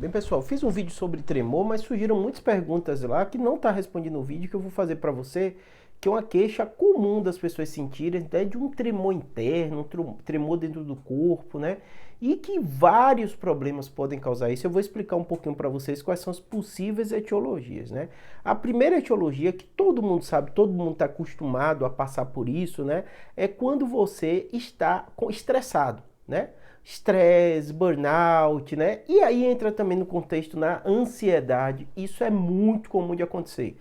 Bem, pessoal, fiz um vídeo sobre tremor, mas surgiram muitas perguntas lá que não está respondendo no vídeo que eu vou fazer para você, que é uma queixa comum das pessoas sentirem, né, de um tremor interno, um tremor dentro do corpo, né? E que vários problemas podem causar isso. Eu vou explicar um pouquinho para vocês quais são as possíveis etiologias, né? A primeira etiologia, que todo mundo sabe, todo mundo está acostumado a passar por isso, né? É quando você está estressado, né? Estresse, burnout, né? E aí entra também no contexto na ansiedade. Isso é muito comum de acontecer.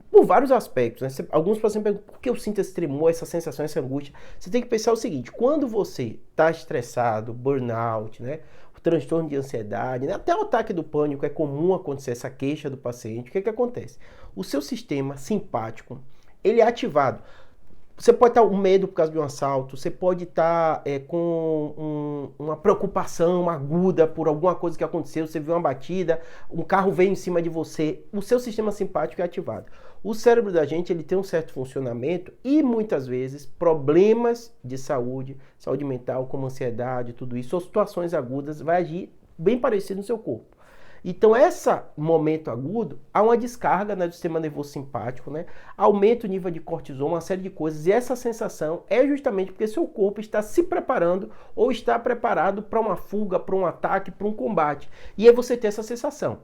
Por vários aspectos, né? Alguns pacientes perguntam por que eu sinto esse tremor, essa sensação, essa angústia. Você tem que pensar o seguinte: quando você está estressado, burnout, né? O transtorno de ansiedade, né? Até o ataque do pânico é comum acontecer essa queixa do paciente. O que acontece? O seu sistema simpático ele é ativado. Você pode estar com medo por causa de um assalto, você pode estar com uma preocupação aguda por alguma coisa que aconteceu, você viu uma batida, um carro veio em cima de você, o seu sistema simpático é ativado. O cérebro da gente ele tem um certo funcionamento e muitas vezes problemas de saúde, saúde mental, como ansiedade, tudo isso, ou situações agudas, vai agir bem parecido no seu corpo. Então, esse momento agudo, há uma descarga, né, do sistema nervoso simpático, né? Aumenta o nível de cortisol, uma série de coisas. E essa sensação é justamente porque seu corpo está se preparando ou está preparado para uma fuga, para um ataque, para um combate. E aí você tem essa sensação.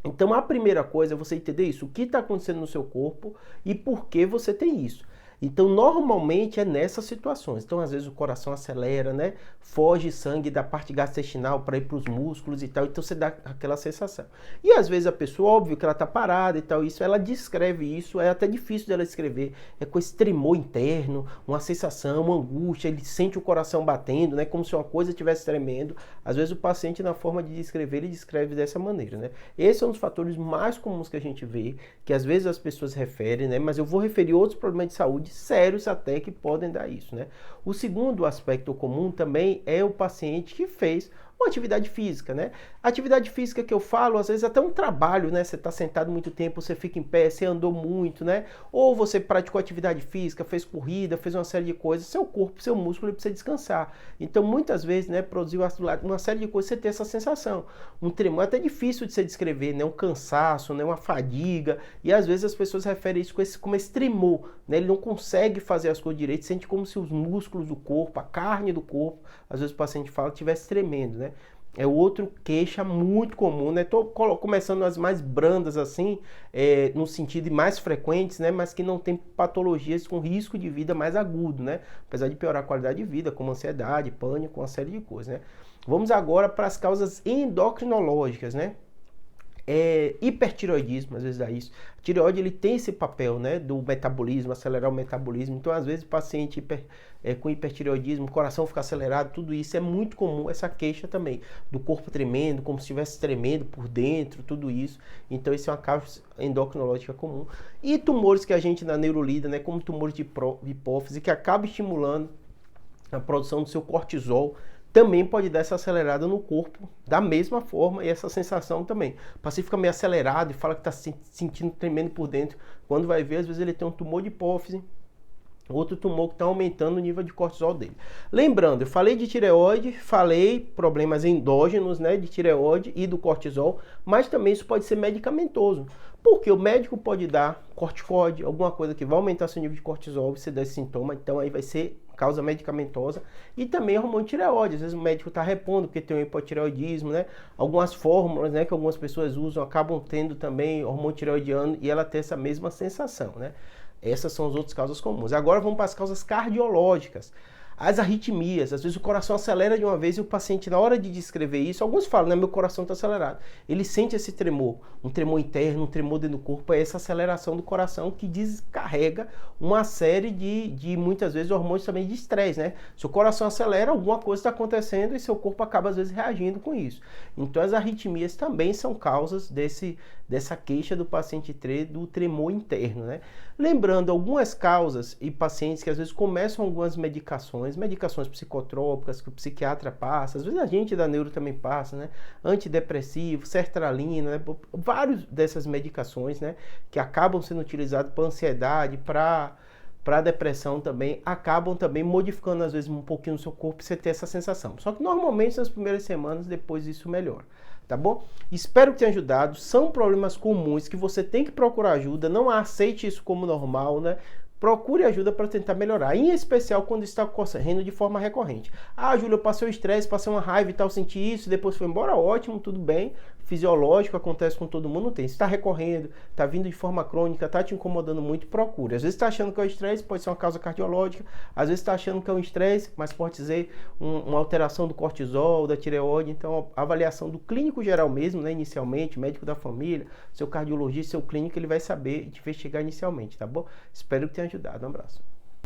Então, a primeira coisa é você entender isso, o que está acontecendo no seu corpo e por que você tem isso. Então, normalmente é nessas situações. Então, às vezes o coração acelera, né? Foge sangue da parte gastrointestinal para ir para os músculos e tal. Então, você dá aquela sensação. E às vezes a pessoa, óbvio que ela está parada e tal, isso, ela descreve isso, é até difícil dela escrever. É com esse tremor interno, uma sensação, uma angústia, ele sente o coração batendo, né? Como se uma coisa estivesse tremendo. Às vezes o paciente, na forma de descrever, ele descreve dessa maneira, né? Esse é um dos fatores mais comuns que a gente vê, que às vezes as pessoas referem, né? Mas eu vou referir outros problemas de saúde sérios até que podem dar isso, né? O segundo aspecto comum também é o paciente que fez uma atividade física, né? A atividade física que eu falo, às vezes até um trabalho, né? Você está sentado muito tempo, você fica em pé, você andou muito, né? Ou você praticou atividade física, fez corrida, fez uma série de coisas, seu corpo, seu músculo precisa descansar. Então, muitas vezes, né, produziu uma série de coisas, você tem essa sensação. Um tremor é até difícil de você descrever, né? Um cansaço, né? Uma fadiga, e às vezes as pessoas referem isso como esse tremor, né? Ele não consegue fazer as coisas direito, sente como se os músculos do corpo, a carne do corpo, às vezes o paciente fala, estivesse tremendo, né? É outro queixa muito comum, né? Tô começando as mais brandas assim, no sentido mais frequentes, né? Mas que não tem patologias com risco de vida mais agudo, né? Apesar de piorar a qualidade de vida, como ansiedade, pânico, uma série de coisas, né? Vamos agora para as causas endocrinológicas, né? Hipertireoidismo, às vezes dá isso. A tireoide ele tem esse papel, né, do metabolismo, acelerar o metabolismo. Então, às vezes, o paciente com hipertireoidismo, o coração fica acelerado, tudo isso é muito comum, essa queixa também, do corpo tremendo, como se estivesse tremendo por dentro, tudo isso. Então, isso é uma causa endocrinológica comum. E tumores que a gente na neuro lida, né, como tumores de hipófise, que acaba estimulando a produção do seu cortisol, também pode dar essa acelerada no corpo da mesma forma e essa sensação também. O paciente fica meio acelerado e fala que está se sentindo tremendo por dentro. Quando vai ver, às vezes ele tem um tumor de hipófise, outro tumor que está aumentando o nível de cortisol dele. Lembrando, eu falei de tireoide, falei problemas endógenos, né, de tireoide e do cortisol, mas também isso pode ser medicamentoso. Porque o médico pode dar corticoide, alguma coisa que vai aumentar seu nível de cortisol, você dá esse sintoma, então aí vai ser causa medicamentosa, e também hormônio tireoide. Às vezes o médico está repondo porque tem um hipotireoidismo, né? Algumas fórmulas, né, que algumas pessoas usam acabam tendo também hormônio tireoidiano e ela tem essa mesma sensação, né? Essas são as outras causas comuns. Agora vamos para as causas cardiológicas. As arritmias, às vezes o coração acelera de uma vez e o paciente, na hora de descrever isso, alguns falam, né, meu coração está acelerado. Ele sente esse tremor, um tremor interno, um tremor dentro do corpo, é essa aceleração do coração que descarrega uma série de muitas vezes, hormônios também de estresse, né? Se o coração acelera, alguma coisa está acontecendo e seu corpo acaba, às vezes, reagindo com isso. Então, as arritmias também são causas dessa queixa do paciente do tremor interno, né? Lembrando, algumas causas e pacientes que, às vezes, começam algumas medicações psicotrópicas que o psiquiatra passa, às vezes a gente da neuro também passa, né? Antidepressivo, sertralina, né? Várias dessas medicações, né? Que acabam sendo utilizadas para ansiedade, para depressão também, acabam também modificando às vezes um pouquinho o seu corpo e você ter essa sensação. Só que normalmente nas primeiras semanas, depois isso melhora. tá bom? Espero que tenha ajudado. São problemas comuns que você tem que procurar ajuda. Não aceite isso como normal, né? Procure ajuda para tentar melhorar, em especial quando está ocorrendo de forma recorrente. Ah, Júlio, eu passei o estresse, passei uma raiva e tal, senti isso, depois foi embora, ótimo, tudo bem, fisiológico, acontece com todo mundo, não tem. Se está recorrendo, está vindo de forma crônica, está te incomodando muito, procure. Às vezes está achando que é o estresse, pode ser uma causa cardiológica, às vezes está achando que é um estresse, mas pode ser uma alteração do cortisol, da tireoide, então a avaliação do clínico geral mesmo, né, inicialmente, médico da família, seu cardiologista, seu clínico, ele vai saber te investigar inicialmente, tá bom? Espero que tenha ajudado. Um abraço.